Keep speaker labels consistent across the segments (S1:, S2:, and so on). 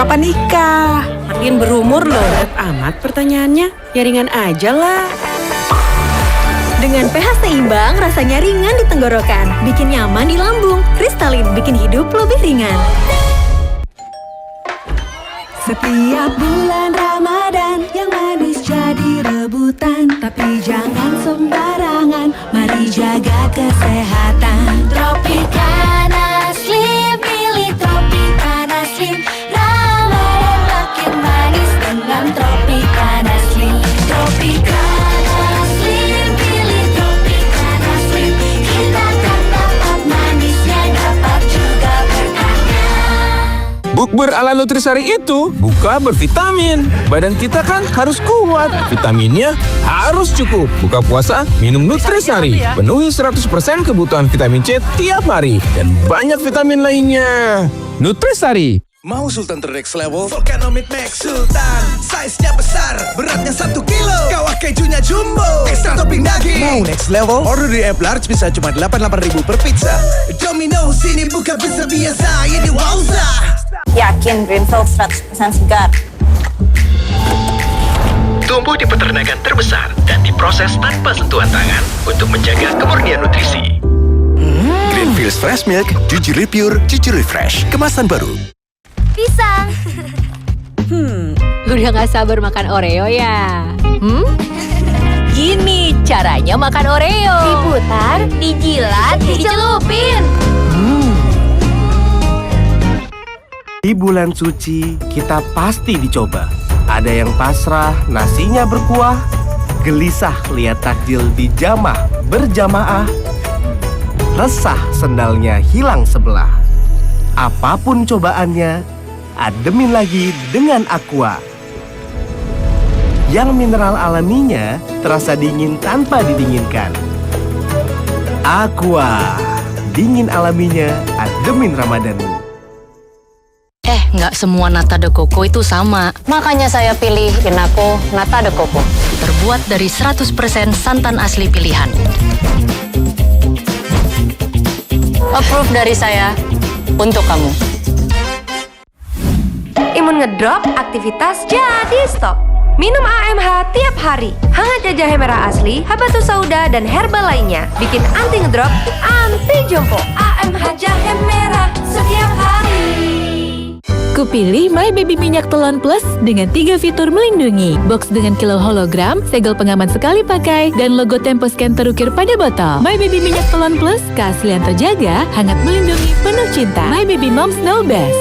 S1: kapan nikah?
S2: Makin berumur loh. Berat amat pertanyaannya. Ya ringan aja lah.
S3: Dengan pH seimbang, rasanya ringan di tenggorokan. Bikin nyaman di lambung. Kristalin bikin hidup lebih ringan.
S4: Setiap bulan Ramadan yang manis jadi rebutan. Tapi jangan sembarangan, mari jaga kesehatan. Tropicana Slim, pilih Tropicana Slim. Ramadan makin manis dengan Tropicana Slim. Tropicana Slim, pilih Tropicana Slim. Kita kan dapat manisnya, dapat juga berkahnya.
S5: Bukber ala Nutrisari itu buka bervitamin. Badan kita kan harus kuat. Vitaminnya harus cukup. Buka puasa, minum Nutrisari. Penuhi 100% kebutuhan vitamin C tiap hari. Dan banyak vitamin lainnya. Nutrisari.
S6: Mau Sultan next level? Volcanomic Max Sultan. Size-nya besar, beratnya 1 kilo. Kawah kejunya jumbo, ekstra topping daging. Mau next level? Order di app Large bisa cuma 88.000 per pizza. Domino's ini bukan pizza biasa, ini wowza.
S7: Yakin Greenfield 100% segar.
S8: Tumbuh di peternakan terbesar dan diproses tanpa sentuhan tangan untuk menjaga kemurnian nutrisi.
S6: Greenfields Fresh Milk, jujur pure, jujur fresh. Kemasan baru.
S4: Pisang.
S9: Udah gak sabar makan Oreo ya? Gini caranya makan Oreo.
S4: Diputar, dijilat, dicelupin.
S10: Di bulan suci, kita pasti dicoba. Ada yang pasrah, nasinya berkuah. Gelisah lihat takjil dijamah berjamaah. Resah sendalnya hilang sebelah. Apapun cobaannya, ademin lagi dengan Aqua. Yang mineral alaminya terasa dingin tanpa didinginkan. Aqua, dingin alaminya, ademin Ramadanmu.
S9: Nggak semua nata de coco itu sama.
S7: Makanya saya pilih Inaco Nata de Coco.
S9: Terbuat dari 100% santan asli pilihan.
S7: Approve dari saya untuk kamu.
S4: Imun ngedrop, aktivitas jadi stop. Minum AMH tiap hari. Hangatnya jahe merah asli, habatus sauda, dan herbal lainnya. Bikin anti ngedrop, anti jompo. AMH jahe merah setiap hari.
S3: Kupilih My Baby Minyak Telon Plus dengan 3 fitur melindungi. Box dengan kilo hologram, segel pengaman sekali pakai, dan logo Tempo Scan terukir pada botol. My Baby Minyak Telon Plus, keaslian terjaga, hangat melindungi, penuh cinta. My Baby Moms Know Best.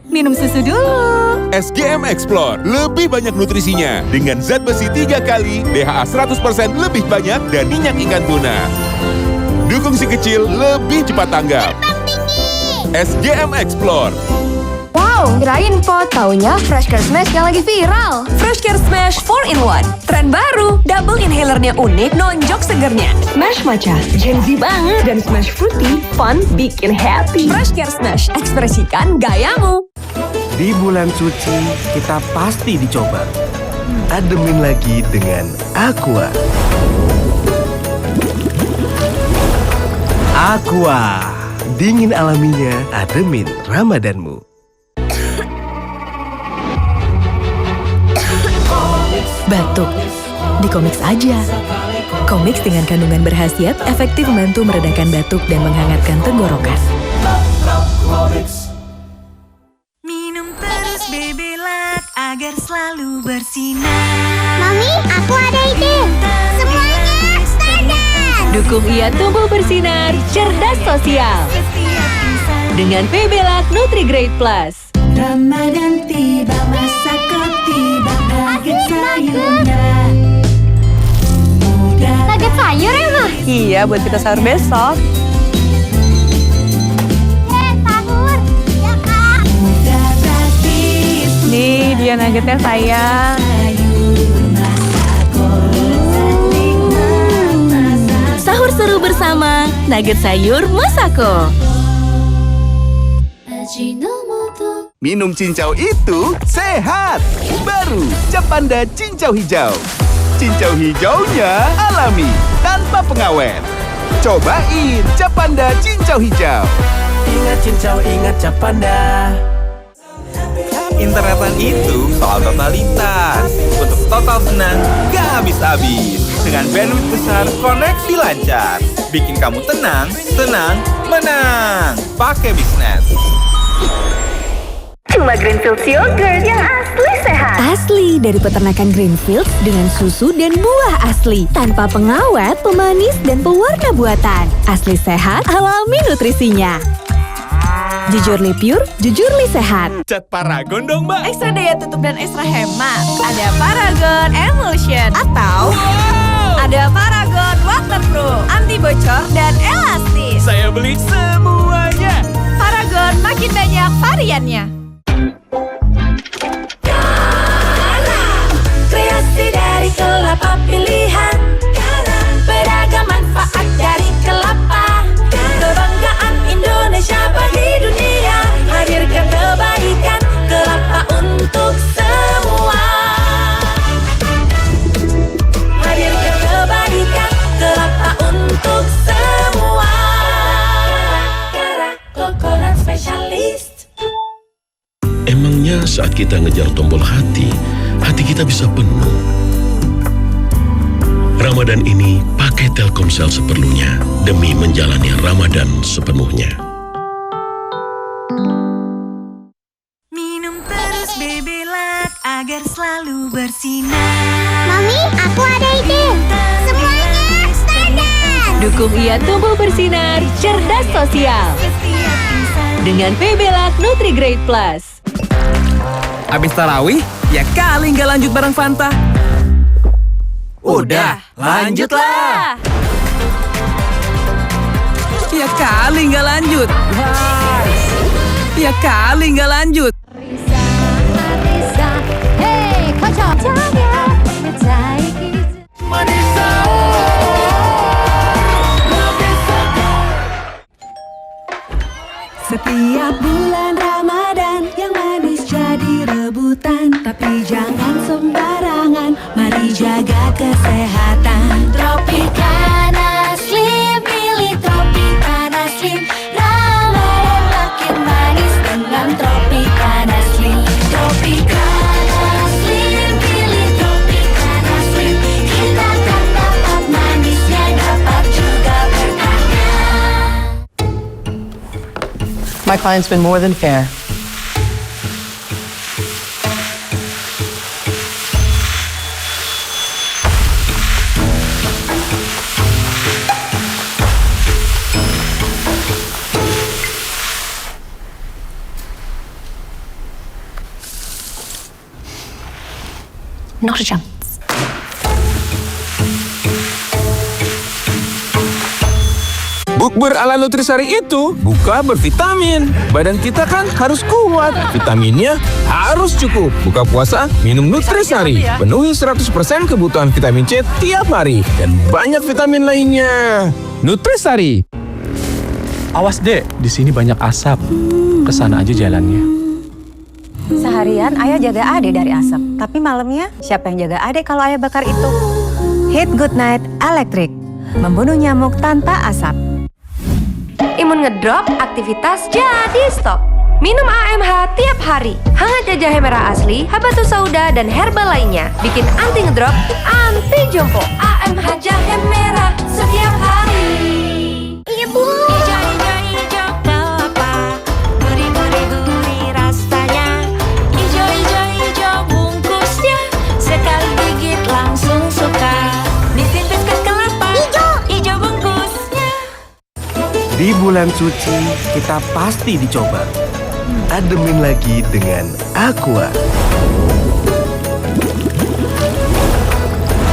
S3: Minum susu dulu.
S11: SGM Explore, lebih banyak nutrisinya. Dengan zat besi 3 kali, DHA 100% lebih banyak, dan minyak ikan tuna. Dukung si kecil lebih cepat tanggap. SGM Explore.
S4: Wow, kirain pot. Taunya Fresh Care Smash yang lagi viral. Fresh Care Smash 4-in-1. Tren baru. Double inhalernya unik, nonjok segernya. Smash matcha, Gen Z banget. Dan Smash fruity, fun, bikin happy. Fresh Care Smash, ekspresikan gayamu.
S10: Di bulan suci, kita pasti dicoba. Ademin lagi dengan Aqua. Aqua, dingin alaminya, ademin Ramadanmu.
S3: Batuk. Di Comix aja. Comix dengan kandungan berkhasiat efektif membantu meredakan batuk dan menghangatkan tenggorokan.
S4: Minum terus Bebelac agar selalu bersinar.
S12: Mami, aku ada ide. Semuanya standar.
S9: Dukung ia tumbuh bersinar, cerdas sosial. Dengan Bebelac Nutri-Grade Plus.
S4: Ramadan tiba, masako tiba, nugget sayurnya.
S12: Nugget sayur ya, Ma?
S1: Iya, buat kita sahur besok.
S12: Sahur. Ya, Kak.
S1: Nih, dia nuggetnya sayang.
S3: Sahur seru bersama Nugget Sayur Masako.
S11: Minum cincau itu sehat. Baru Capanda Cincau Hijau. Cincau hijaunya alami, tanpa pengawet. Cobain Capanda Cincau Hijau.
S10: Ingat cincau, ingat Capanda.
S13: Internetan itu soal totalitas. Untuk total senang, gak habis-habis. Dengan bandwidth besar, koneksi lancar. Bikin kamu tenang, senang, menang. Pakai Biznet.
S4: Cuma Greenfields yogurt yang asli sehat. Asli dari peternakan Greenfields dengan susu dan buah asli. Tanpa pengawet, pemanis, dan pewarna buatan. Asli sehat, alami nutrisinya. Jujurly pure, jujurly sehat.
S13: Cat Paragon dong, Mbak.
S1: Ekstra daya tutup dan ekstra hemat. Ada Paragon Emulsion. Atau ada Paragon Waterproof, anti bocor dan elastis.
S13: Saya beli semuanya.
S1: Paragon makin banyak variannya.
S4: Kreasi dari kelapa pilihan. Beragam manfaat dari kelapa. Kebanggaan Indonesia bagi dunia. Hadirkan kebaikan kelapa untuk semua. Hadirkan kebaikan kelapa untuk semua. Cara Coconut Specialist.
S14: Emangnya saat kita ngejar tombol hati kita bisa penuh. Ramadan ini pakai Telkomsel seperlunya demi menjalani Ramadan sepenuhnya.
S4: Minum terus Bebelak agar selalu bersinar.
S12: Mami, aku ada ide. Semuanya standar.
S9: Dukung ia tumbuh bersinar, cerdas sosial. Dengan Bebelak Nutri-Grade Plus.
S15: Abis tarawih, ya kali nggak lanjut bareng Fanta. Udah, lanjutlah. Ya kali nggak lanjut. Ya kali nggak lanjut.
S12: Hey, kocok.
S4: Setiap bulan Ramadan yang manis jadi rebutan. Tapi jangan sembarangan, mari jaga kesehatan. Tropicana Slim, pilih Tropicana Slim. Ramadan makin manis dengan Tropicana Slim. Tropicana Slim, pilih Tropicana Slim. Kita kan dapat manisnya, dapat juga berkahnya.
S16: My client's been more than fair.
S7: Not a chance.
S5: Bukber ala Nutrisari itu buka bervitamin. Badan kita kan harus kuat. Vitaminnya harus cukup. Buka puasa, minum Nutrisari. Penuhi 100% kebutuhan vitamin C tiap hari. Dan banyak vitamin lainnya.
S17: Nutrisari. Awas dek, di sini banyak asap. Kesana aja jalannya.
S18: Seharian ayah jaga Ade dari asap. Tapi malamnya siapa yang jaga Ade kalau ayah bakar itu? Hit Good Night Electric. Membunuh nyamuk tanpa asap.
S4: Imun ngedrop, aktivitas jadi stop. Minum AMH tiap hari. Hangatnya jahe merah asli, habatus sauda, dan herbal lainnya. Bikin anti ngedrop, anti jompo. AMH jahe merah setiap hari.
S12: Ibu.
S4: Hijau-hijau kelapa, gurih-gurih rasanya. Hijau-hijau bungkusnya, sekali gigit langsung suka. Disinfektan kelapa, hijau bungkusnya.
S10: Di bulan suci, kita pasti dicoba. Ademin lagi dengan Aqua.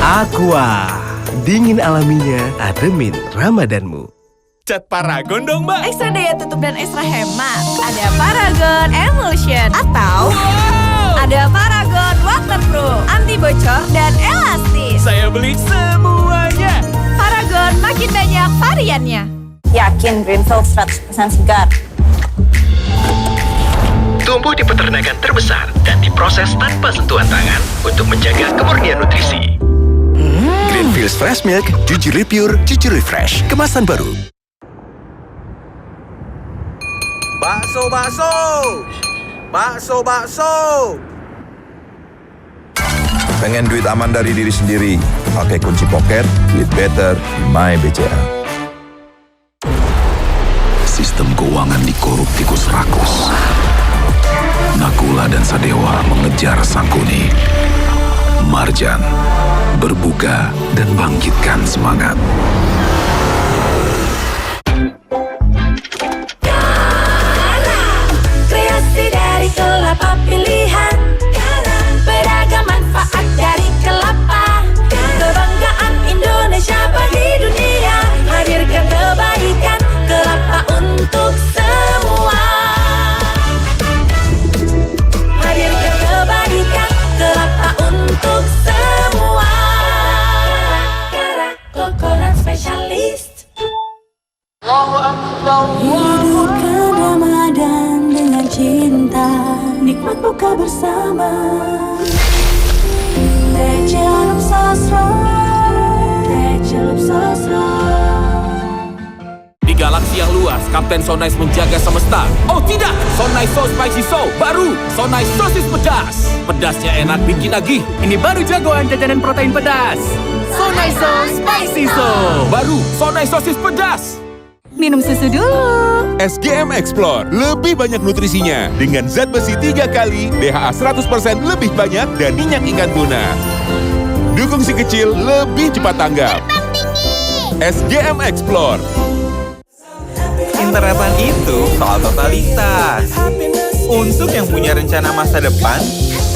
S10: Aqua, dingin alaminya, ademin Ramadanmu.
S13: Cat Paragon dong, Mbak.
S1: Ekstra daya tutup dan ekstra hemat. Ada Paragon Emulsion. Atau ada Paragon Waterproof, anti bocor dan elastis.
S13: Saya beli semuanya.
S1: Paragon makin banyak variannya.
S7: Yakin Greenfields 100% segar.
S8: Tumbuh di peternakan terbesar dan diproses tanpa sentuhan tangan untuk menjaga kemurnian nutrisi.
S6: Greenfields Fresh Milk, Jujurly Pure, Jujurly Fresh. Kemasan baru.
S13: Bakso. Bakso.
S19: Pengen duit aman dari diri sendiri? Pakai kunci pocket, duit better di My BCA.
S14: Sistem keuangan dikorup tikus rakus. Nakula dan Sadewa mengejar Sangkuni. Marjan berbuka dan bangkitkan semangat.
S1: Kreasi dari kelapa pilihan, beragam manfaat dari kelapa. Kebanggaan Indonesia bagi dunia, hadirkan kebaikan kelapa untuk semua. Hadirkan kebaikan kelapa untuk semua. Kara Coconut Specialist.
S20: Hidupkan Ramadan dengan cinta, nikmat buka bersama. Teh celup sosro, teh celup sosro.
S5: Di galaksi yang luas, Kapten So Nice menjaga semesta. Oh tidak, So Nice So Spicy So baru, So Nice sosis pedas. Pedasnya enak bikin nagih. Ini baru jagoan jajanan protein pedas. So Nice So Spicy So baru, So Nice sosis pedas.
S3: Minum susu dulu.
S11: SGM Explore, lebih banyak nutrisinya. Dengan zat besi 3 kali, DHA 100% lebih banyak, dan minyak ikan tuna. Dukung si kecil lebih cepat tanggap. SGM Explore.
S13: Internetan itu soal totalitas. Untuk yang punya rencana masa depan,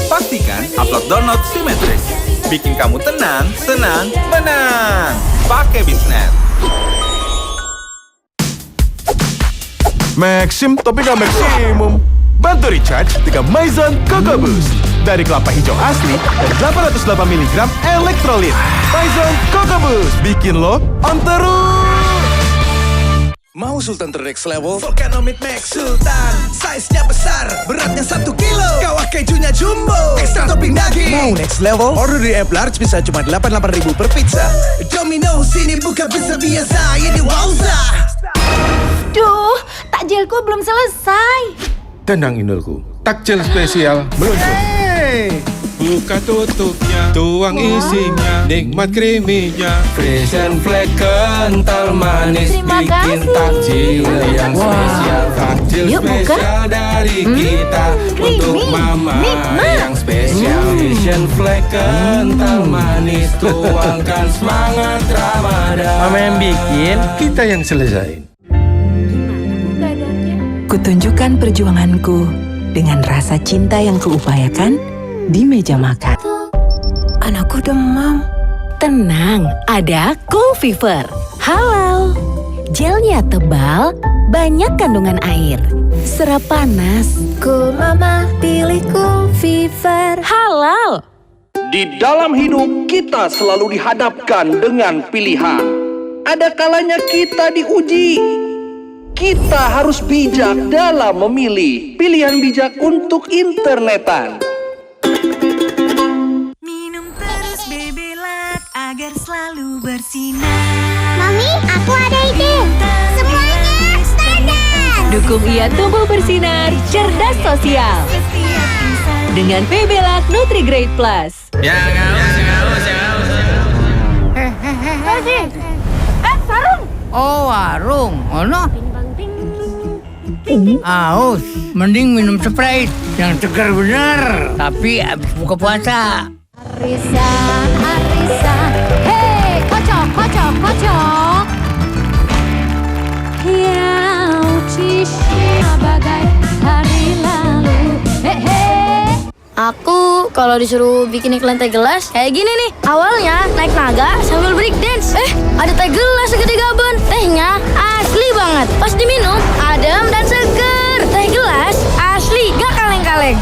S13: pastikan upload download Simetris. Bikin kamu tenang, senang, menang. Pakai Bisnet.
S10: Maxim tapi gak maksimum. Bantu recharge dengan Maison Coco Boost. Dari kelapa hijau asli dan 808 mg elektrolit. Maison Coco Boost bikin lo on terus.
S6: Mau Sultan next level? Volcanomic Max Sultan. Size-nya besar, beratnya 1 kilo. Kawah kejunya jumbo, ekstra topping daging. Mau next level? Order di app large bisa cuma 88.000 per pizza. Domino sini buka bisa biasa, ini wowza.
S1: Duh, takjilku belum selesai.
S21: Tenang Inulku, takjil spesial meluncur. Buka tutupnya, tuang isinya, nikmat kriminya. Fresh and flake kental manis,
S1: Terima
S21: bikin
S1: kasih.
S21: takjil yang spesial. Takjil
S1: Yuk, buka.
S21: spesial dari kita untuk
S1: Creamy,
S21: mama
S1: nikmat.
S21: yang spesial. Fresh and flake kental manis, tuangkan semangat Ramadan. Mama yang bikin, kita yang selesain.
S22: Kutunjukkan perjuanganku dengan rasa cinta yang kuupayakan di meja makan.
S18: Anakku demam.
S9: Tenang, ada Cool Fever. Halal. Gelnya tebal, banyak kandungan air. Serap panas.
S18: Cool Mama, pilih Cool Fever.
S9: Halal.
S10: Di dalam hidup kita selalu dihadapkan dengan pilihan. Ada kalanya kita diuji. Kita harus bijak dalam memilih pilihan bijak untuk internetan.
S20: Minum terus Bebelak agar selalu bersinar.
S12: Mami, aku ada ide. Semuanya standar.
S9: Dukung ia tumbuh bersinar, cerdas sosial. Dengan Bebelak Nutri-Grade Plus.
S1: Sarung.
S23: Oh, warung. Ono? Aus, mending minum Sprite yang segar bener. Tapi abis buka puasa.
S12: Arisan, arisan. Hei, kocok, kocok, kocok. Yang cici bagai hari lalu. Hehe.
S24: Aku kalau disuruh bikin iklan teh gelas kayak gini nih. Awalnya naik naga sambil break dance. Ada teh gelas segede gaban. Tehnya asli banget. Pas diminum, adem dan seger. Teh gelas asli, gak kaleng-kaleng.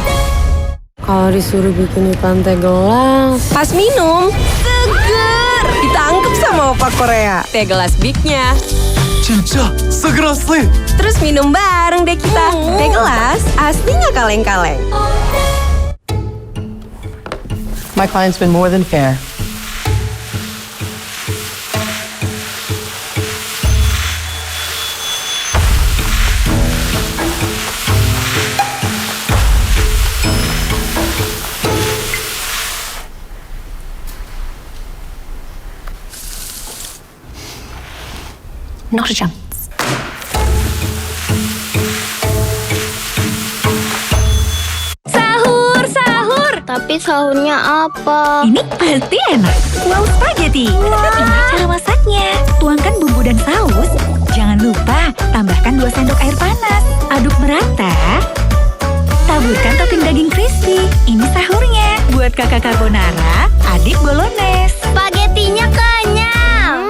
S18: Kalau disuruh bikin iklan teh gelas,
S1: Pas minum, seger. Ditangkep sama opa Korea. Teh gelas bignya.
S10: Cica, segera asli.
S1: Terus minum bareng deh kita. Teh gelas asli gak kaleng-kaleng.
S16: My client's been more than fair.
S7: Nog een jam.
S24: Sahur, sahur. Tapi sahurnya apa?
S9: Ini pasti enak. Wow spaghetti. Ini cara masaknya. Tuangkan bumbu dan saus. Jangan lupa tambahkan 2 sendok air panas. Aduk merata. Taburkan topping daging crispy. Ini sahurnya. Buat kakak carbonara, adik bolognese.
S24: Spagettinya kenyang.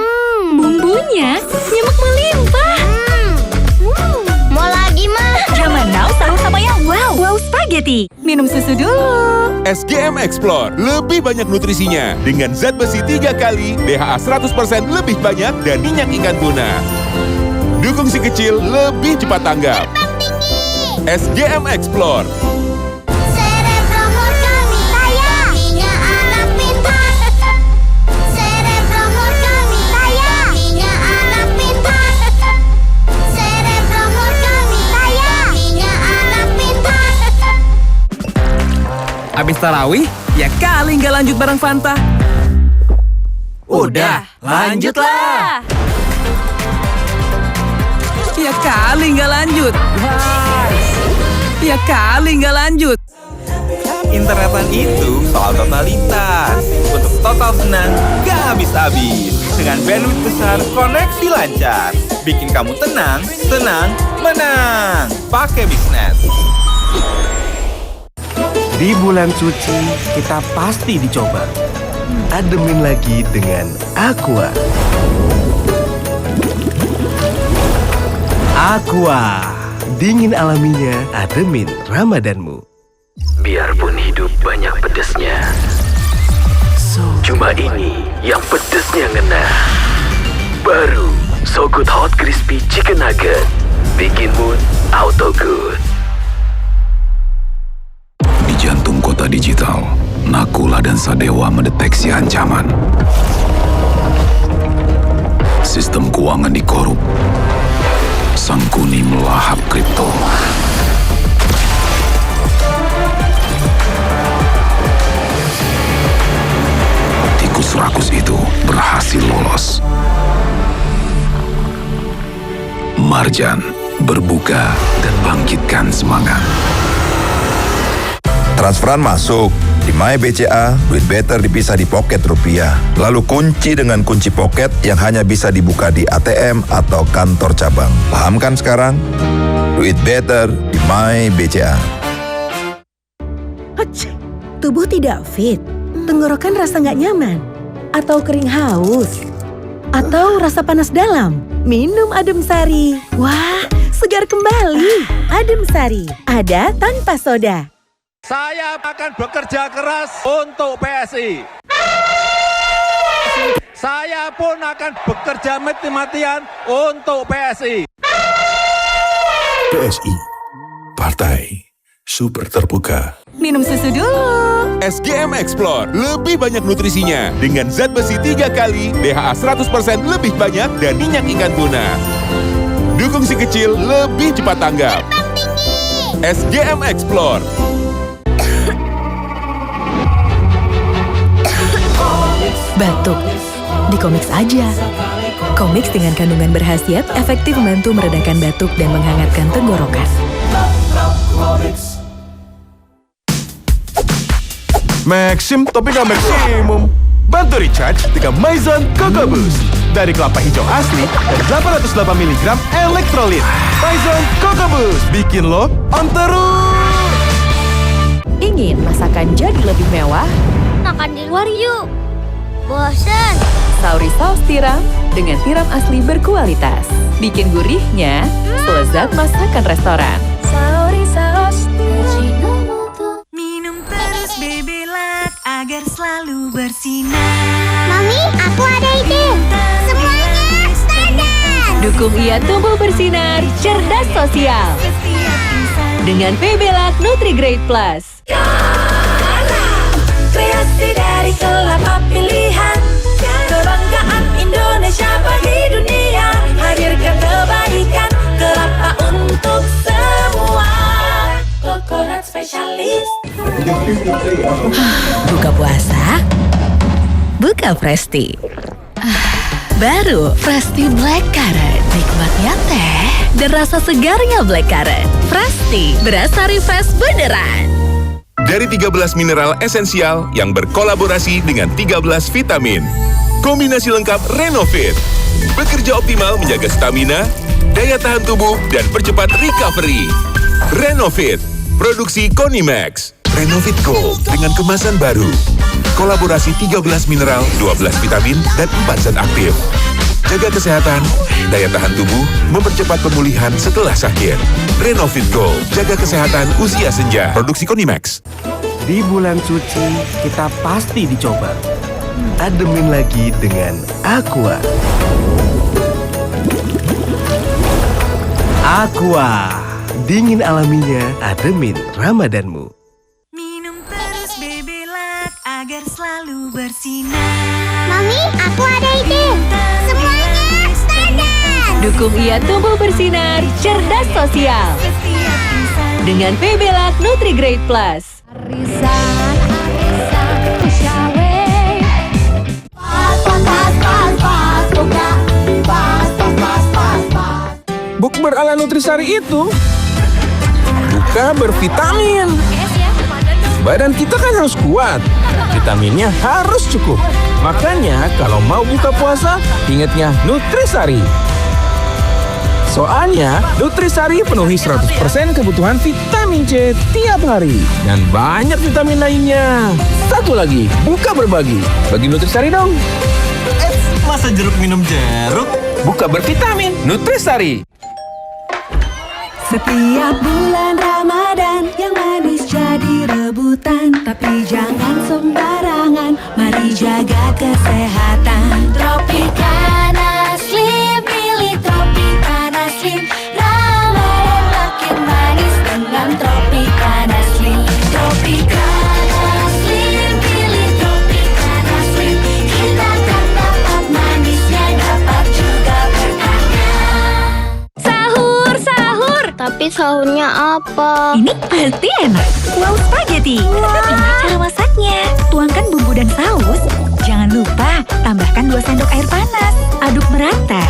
S9: Bumbunya nyemek melimpah.
S24: Mau lagi, Ma?
S9: Zaman now sahur sama yang wow. Wow spaghetti. Minum susu dulu.
S11: SGM Explore, lebih banyak nutrisinya. Dengan zat besi 3 kali, DHA 100% lebih banyak, dan minyak ikan tuna. Dukung si kecil lebih cepat tanggap. SGM Explore.
S2: Abis tarawih, ya kali nggak lanjut bareng Fanta. Udah, lanjutlah. Ya kali nggak lanjut. Ya kali nggak lanjut.
S13: Internetan itu soal totalitas. Untuk total senang, gak habis-habis. Dengan bandwidth besar, koneksi lancar. Bikin kamu tenang, senang, menang. Pakai Bisnet.
S4: Di bulan suci, kita pasti dicoba. Ademin lagi dengan Aqua. Aqua, dingin alaminya, ademin Ramadanmu.
S14: Biarpun hidup banyak pedesnya, cuma ini yang pedesnya ngena. Baru So Good Hot Crispy Chicken Nugget, bikin mood auto good.
S15: Di jantung kota digital, Nakula dan Sadewa mendeteksi ancaman. Sistem keuangan dikorup. Sangkuni melahap kripto. Tikus rakus itu berhasil lolos. Marjan, berbuka dan bangkitkan semangat.
S19: Transferan masuk. Di My BCA, duit better dipisah di poket rupiah. Lalu kunci dengan kunci poket yang hanya bisa dibuka di ATM atau kantor cabang. Paham kan sekarang? Duit better di My BCA.
S17: Tubuh tidak fit, tenggorokan rasa nggak nyaman, atau kering haus, atau rasa panas dalam. Minum Adem Sari. Wah, segar kembali. Adem Sari, ada tanpa soda.
S25: Saya akan bekerja keras untuk PSI. Saya pun akan bekerja mati-matian untuk PSI.
S11: PSI, Partai Super Terbuka.
S9: Minum susu dulu.
S11: SGM Explore, lebih banyak nutrisinya. Dengan zat besi 3 kali, DHA 100% lebih banyak, dan minyak ikan tuna. Dukung si kecil lebih cepat tanggap. SGM Explore.
S22: Batuk, di Comix aja. Comix dengan kandungan berkhasiat efektif membantu meredakan batuk dan menghangatkan tenggorokan.
S4: Maxim tapi gak maksimum. Bantu recharge dengan Maison Coco Boost. Dari kelapa hijau asli dan 808 mg elektrolit. Maison Coco Boost bikin lo on terus.
S3: Ingin masakan jadi lebih mewah?
S24: Makan di luar yuk. Bosan.
S3: Sauri saus tiram dengan tiram asli berkualitas. Bikin gurihnya selezat masakan restoran.
S20: Sauri saus minum terus Bebelak agar selalu bersinar.
S12: Mami, aku ada ide. Semuanya standar.
S9: Dukung ia tumbuh bersinar, cerdas sosial. Dengan Bebelak Nutri-Grade Plus.
S20: Kreasi dari kelapa pilihan, kebanggaan Indonesia bagi dunia. Hadirkan kebaikan, kelapa untuk semua. Coconut spesialis.
S22: Buka puasa, buka Presti. Baru Fresti Black Currant. Nikmatnya teh dan rasa segarnya Black Currant. Fresti, berasa refresh beneran.
S11: Dari 13 mineral esensial yang berkolaborasi dengan 13 vitamin. Kombinasi lengkap Renovit. Bekerja optimal menjaga stamina, daya tahan tubuh, dan percepat recovery. Renovit, produksi Konimax. Renovit Gold dengan kemasan baru. Kolaborasi 13 mineral, 12 vitamin, dan 4 zat aktif. Jaga kesehatan, daya tahan tubuh, mempercepat pemulihan setelah sakit. Renovit Gold, jaga kesehatan usia senja. Produksi Konimax.
S5: Di bulan suci, kita pasti dicoba. Ademin lagi dengan Aqua. Aqua, dingin alaminya, ademin Ramadanmu.
S20: Agar selalu bersinar.
S12: Mami, aku ada ide. Semuanya Stardust.
S3: Dukung ia tumbuh bersinar, cerdas sosial. Dengan PBLAK Nutri-Grade Plus.
S6: Bukber ala Nutrisari itu buka bervitamin. Badan kita kan harus kuat, vitaminnya harus cukup. Makanya kalau mau buka puasa, ingatnya Nutrisari. Soalnya Nutrisari penuhi 100% kebutuhan vitamin C tiap hari. Dan banyak vitamin lainnya. Satu lagi, buka berbagi. Bagi Nutrisari dong.
S5: Masa jeruk minum jeruk?
S6: Buka bervitamin, Nutrisari.
S20: Setiap bulan Ramadan yang manis jadi rebutan. Tapi jangan sembarangan, mari jaga kesehatan. Tropicana Slim, pilih Tropicana Slim. Ramadan makin manis dengan Tropicana Slim. Tropicana Slim, pilih Tropicana Slim. Kita kan dapat manisnya, dapat juga berkahnya.
S12: Tapi sahurnya apa?
S9: Ini pasti enak. Wow spaghetti. Ini cara masaknya. Tuangkan bumbu dan saus. Jangan lupa tambahkan 2 sendok air panas. Aduk merata.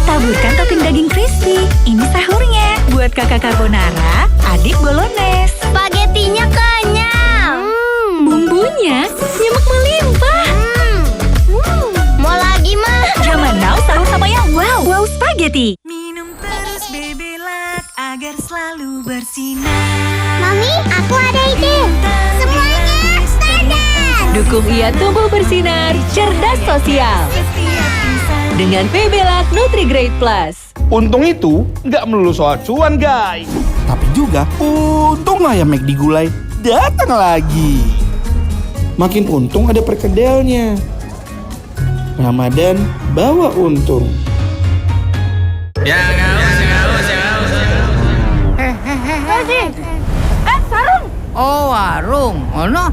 S9: Taburkan topping daging crispy. Ini sahurnya. Buat kakak carbonara, adik bolognese.
S12: Spagettinya kenyang.
S9: Bumbunya nyemek melimpah.
S12: Mau lagi, Ma?
S9: Zaman now sahur sama yang wow. Wow spaghetti.
S20: Agar selalu bersinar.
S12: Mami, aku ada ide. Semuanya Stardust.
S3: Dukung ia tumbuh bersinar, cerdas sosial. Dengan PBLAK Nutri-Grade Plus.
S5: Untung itu nggak melulu soal cuan, guys. Tapi juga untunglah ya McD Gulai datang lagi. Makin untung ada perkedelnya. Ramadan bawa untung.
S8: Sarung. Oh, warung. Ono.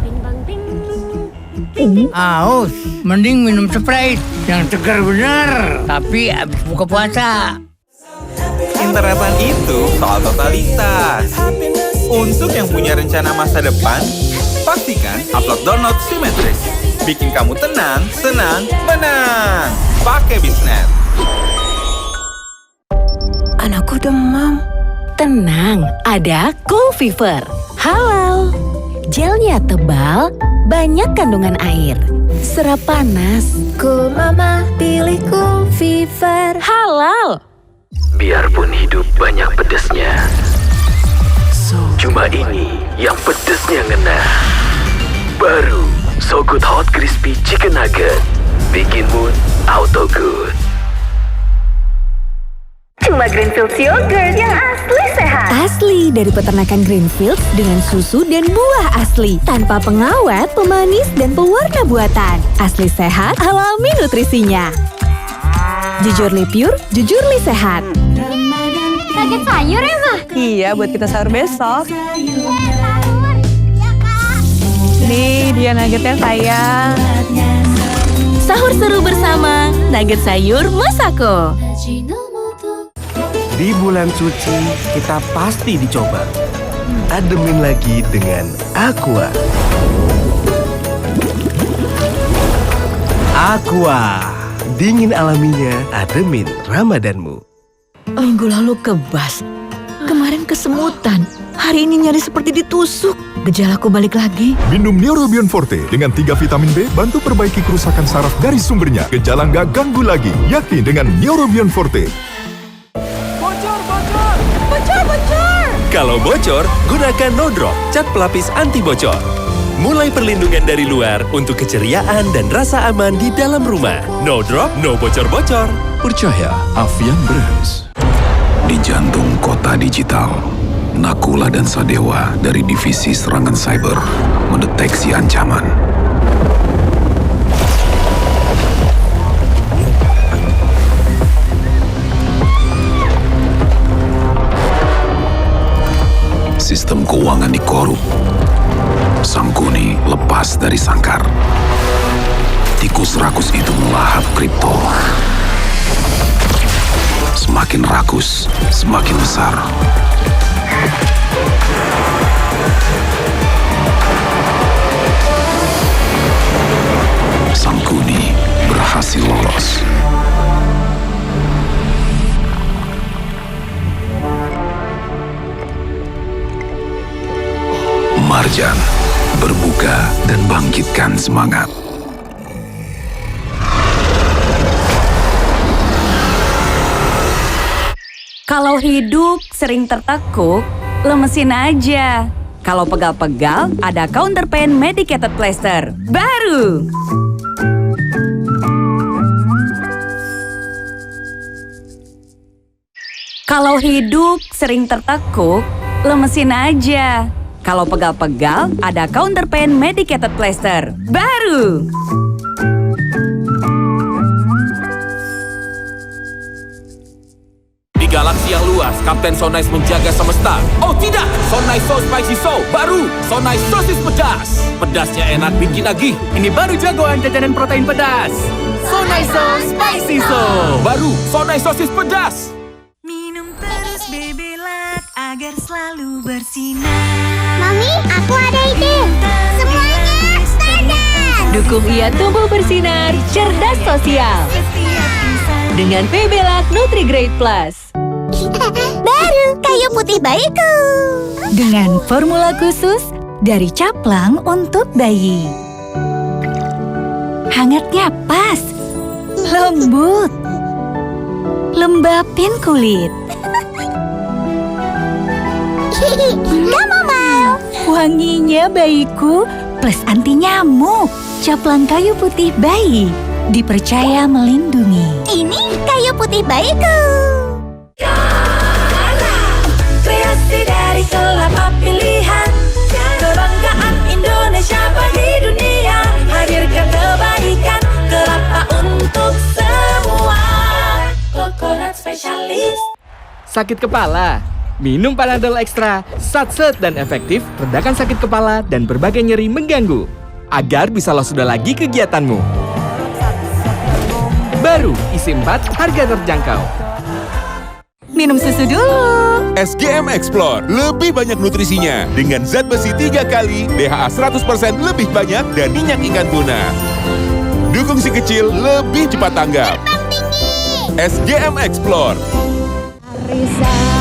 S8: Aus, mending minum Sprite yang segar bener. Tapi abis buka puasa.
S13: Internetan itu soal totalitas. Untuk yang punya rencana masa depan, pastikan upload download Simetris. Bikin kamu tenang, senang, menang. Pakai Bisnet.
S22: Anakku demam. Tenang, ada Cool Fever. Halal. Gelnya tebal, banyak kandungan air. Serap panas. Cool Mama, pilih Cool Fever. Halal.
S14: Biarpun hidup banyak pedesnya, cuma ini yang pedesnya ngena. Baru So Good Hot Crispy Chicken Nugget. Bikin mood auto good.
S9: Cuma Greenfields yogurt yang asli sehat. Asli dari peternakan Greenfields dengan susu dan buah asli. Tanpa pengawet, pemanis, dan pewarna buatan. Asli sehat, alami nutrisinya. Jujurly pure, jujurly sehat.
S12: Nugget sayur ya, Ma?
S18: Iya, buat kita sahur besok. Nih, dia nuggetnya sayang.
S3: Sahur seru bersama Nugget Sayur Masako.
S5: Di bulan suci, kita pasti dicoba. Ademin lagi dengan Aqua. Aqua,
S1: Dingin alaminya, ademin Ramadanmu.
S17: Minggu lalu kebas, kemarin kesemutan, hari ini nyari seperti ditusuk. Gejalaku balik lagi.
S10: Minum Neurobion Forte dengan 3 vitamin B bantu perbaiki kerusakan saraf dari sumbernya. Gejala nggak ganggu lagi. Yakin dengan Neurobion Forte.
S1: Kalau bocor, gunakan No Drop, cat pelapis anti bocor. Mulai perlindungan dari luar untuk keceriaan dan rasa aman di dalam rumah. No Drop, no bocor-bocor.
S15: Percaya Avian Brands. Di jantung kota digital, Nakula dan Sadewa dari Divisi Serangan Cyber mendeteksi ancaman. Sistem keuangan dikorup. Sangkuni lepas dari sangkar. Tikus rakus itu melahap kripto. Semakin rakus, semakin besar. Sangkuni berhasil lolos. Marjan, berbuka dan bangkitkan semangat.
S9: Kalau hidup sering tertekuk, lemesin aja. Kalau pegal-pegal, ada Counter Pain Medicated Plaster. Baru! Kalau hidup sering tertekuk, lemesin aja. Kalau pegal-pegal, ada Counter Pain Medicated Plaster. Baru!
S6: Di galaksi yang luas, Kapten So Nice menjaga semesta. Oh tidak, So Nice So Spicy So baru, So Nice sosis pedas. Pedasnya enak bikin nagih. Ini baru jagoan jajanan protein pedas. So Nice So Spicy So baru, So Nice sosis pedas.
S20: Minum terus Bebelac agar selalu bersinar.
S12: Mami, aku ada ide. Semuanya Stardust.
S3: Dukung ia tumbuh bersinar, cerdas sosial. Dengan Bebelac Nutri-Grade Plus.
S12: Baru kayu putih bayiku.
S9: Dengan formula khusus dari caplang untuk bayi. Hangatnya pas, lembut, lembapin kulit.
S12: Kamu mau?
S9: Wanginya bayiku plus anti nyamuk. Caplang kayu putih bayi, dipercaya melindungi.
S12: Ini kayu putih bayiku.
S20: Kreasi dari kelapa pilihan, kebanggaan Indonesia bagi dunia. Hadirkan kebaikan, kelapa untuk semua. Coconut spesialis.
S2: Sakit kepala? Minum Panadol Extra, satset dan efektif, redakan sakit kepala dan berbagai nyeri mengganggu. Agar bisa lolos sudah lagi kegiatanmu. Baru, isi 4, harga terjangkau.
S9: Minum susu dulu.
S11: SGM Explore, lebih banyak nutrisinya. Dengan zat besi 3 kali, DHA 100% lebih banyak, dan minyak ikan tuna. Dukung si kecil lebih cepat tanggap. SGM Explore.
S12: Risa.